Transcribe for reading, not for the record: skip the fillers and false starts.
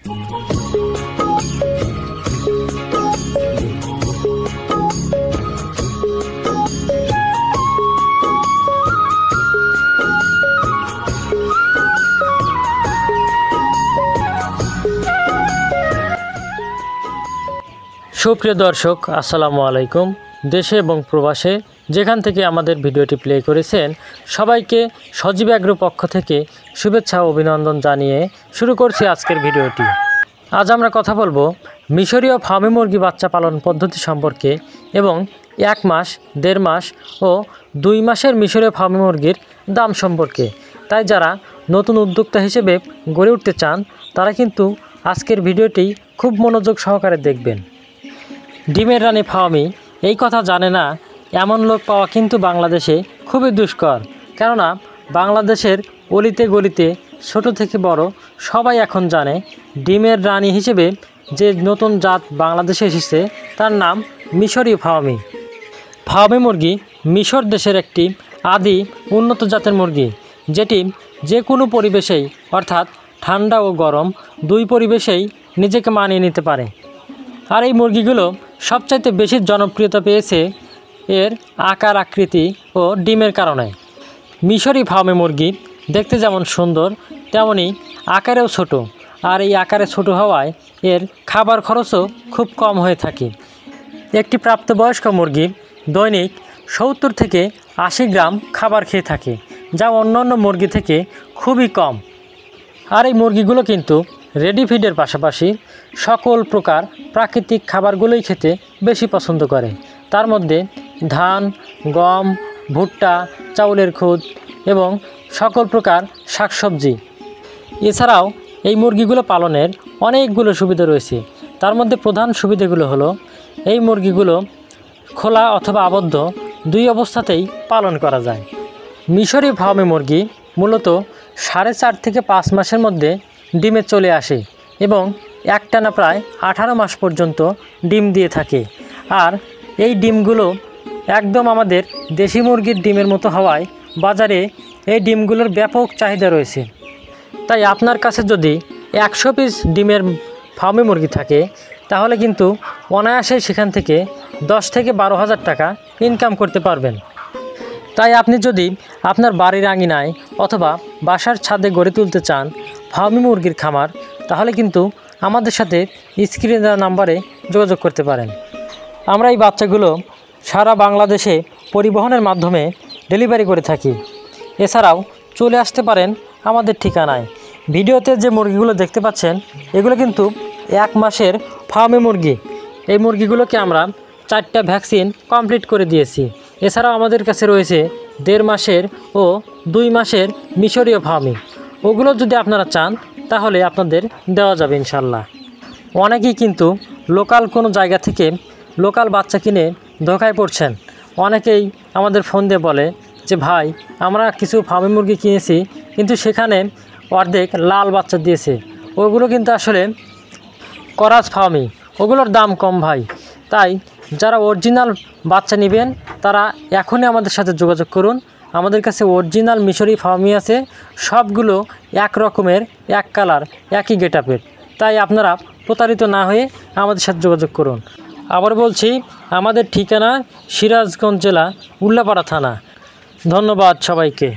সুপ্রিয় দর্শক, আসসালামু আলাইকুম। দেশে এবং প্রবাসে যেখান থেকে আমাদের ভিডিওটি প্লে করেছেন সবাইকে সজীব অ্যাগ্রো পক্ষ থেকে শুভেচ্ছা ও অভিনন্দন জানিয়ে শুরু করছি আজকের ভিডিওটি। আজ আমরা কথা বলবো মিশরীয় ফার্মি মুরগি বাচ্চা পালন পদ্ধতি সম্পর্কে এবং 1 মাস, 1.5 মাস ও 2 মাসের মিশরীয় ফার্মি মুরগির দাম সম্পর্কে। তাই যারা নতুন উদ্যোক্তা হিসেবে গড়ে উঠতে চান তারা কিন্তু আজকের ভিডিওটি খুব মনোযোগ সহকারে দেখবেন। ডিমের রানী ফার্মি এই কথা জানে না এমন লোক পাওয়া কিন্তু বাংলাদেশে খুবই দুষ্কর। কেননা বাংলাদেশের অলিতে গলিতে ছোট থেকে বড় সবাই এখন জানে ডিমের রানী হিসেবে যে নতুন জাত বাংলাদেশে এসেছে তার নাম মিশরীয় ফার্মি। ফার্মি মুরগি মিশর দেশের একটি আদি উন্নত জাতের মুরগি, যেটি যে কোনো পরিবেশেই অর্থাৎ ঠান্ডা ও গরম দুই পরিবেশেই নিজেকে মানিয়ে নিতে পারে। আর এই মুরগিগুলো সবচাইতে বেশি জনপ্রিয়তা পেয়েছে এর আকার, আকৃতি ও ডিমের কারণে। মিশরি ফার্মি মুরগি দেখতে যেমন সুন্দর তেমনি আকারেও ছোট, আর এই আকারে ছোট হওয়ায় এর খাবার খরচও খুব কম হয়ে থাকে। একটি প্রাপ্তবয়স্ক মুরগি দৈনিক 70 থেকে 80 গ্রাম খাবার খেয়ে থাকে, যা অন্যান্য মুরগি থেকে খুবই কম। আর এই মুরগিগুলো কিন্তু রেডি ফিডের পাশাপাশি সকল প্রকার প্রাকৃতিক খাবারগুলোই খেতে বেশি পছন্দ করে। তার মধ্যে ধান, গম, ভুট্টা, চাউলের খুদ এবং সকল প্রকার শাকসবজি। এছাড়াও এই মুরগিগুলো পালনের অনেকগুলো সুবিধা রয়েছে। তার মধ্যে প্রধান সুবিধাগুলো হলো এই মুরগিগুলো খোলা অথবা আবদ্ধ দুই অবস্থাতেই পালন করা যায়। মিশরি ফার্মি মুরগি মূলত 4.5 থেকে 5 মাসের মধ্যে ডিমে চলে আসে এবং একটানা প্রায় 18 মাস পর্যন্ত ডিম দিয়ে থাকে। আর এই ডিমগুলো একদম আমাদের দেশি মুরগির ডিমের মতো হওয়ায় বাজারে এই ডিমগুলোর ব্যাপক চাহিদা রয়েছে। তাই আপনার কাছে যদি 100 পিস ডিমের ফার্মি মুরগি থাকে তাহলে কিন্তু অনায়াসে সেখান থেকে 10 থেকে 12 হাজার টাকা ইনকাম করতে পারবেন। তাই আপনি যদি আপনার বাড়ির আঙিনায় অথবা বাসার ছাদে গড়ে তুলতে চান ফার্মি মুরগির খামার, তাহলে কিন্তু আমাদের সাথে স্ক্রিনে দেওয়া নাম্বারে যোগাযোগ করতে পারেন। আমরা এই বাচ্চাগুলো সারা বাংলাদেশে পরিবহনের মাধ্যমে ডেলিভারি করে থাকি। এছাড়াও চলে আসতে পারেন আমাদের ঠিকানায়। ভিডিওতে যে মুরগিগুলো দেখতে পাচ্ছেন এগুলো কিন্তু 1 মাসের ফার্মি মুরগি। এই মুরগিগুলোকে আমরা 4টা ভ্যাকসিন কমপ্লিট করে দিয়েছি। এছাড়াও আমাদের কাছে রয়েছে 1.5 মাসের ও 2 মাসের মিশরীয় ফার্মি। ওগুলো যদি আপনারা চান তাহলে আপনাদের দেওয়া যাবে ইনশাল্লাহ। অনেকেই কিন্তু লোকাল কোনো জায়গা থেকে লোকাল বাচ্চা কিনে ধোকায় পড়ছেন। অনেকেই আমাদের ফোন দিয়ে বলে যে ভাই, আমরা কিছু ফার্মি মুরগি কিনেছি কিন্তু সেখানে অর্ধেক লাল বাচ্চা দিয়েছে। ওগুলো কিন্তু আসলে করাস ফার্মি, ওগুলোর দাম কম ভাই। তাই যারা অরিজিনাল বাচ্চা নেবেন তারা এখনই আমাদের সাথে যোগাযোগ করুন। আমাদের কাছে অরিজিনাল মিশরি ফার্মি আছে, সবগুলো এক রকমের, এক কালার, একই গেটআপের। তাই আপনারা প্রতারিত না হয়ে আমাদের সাথে যোগাযোগ করুন। আবার বলছি, আমাদের ঠিকানা সিরাজগঞ্জ জেলা উল্লাপাড়া থানা। ধন্যবাদ সবাইকে।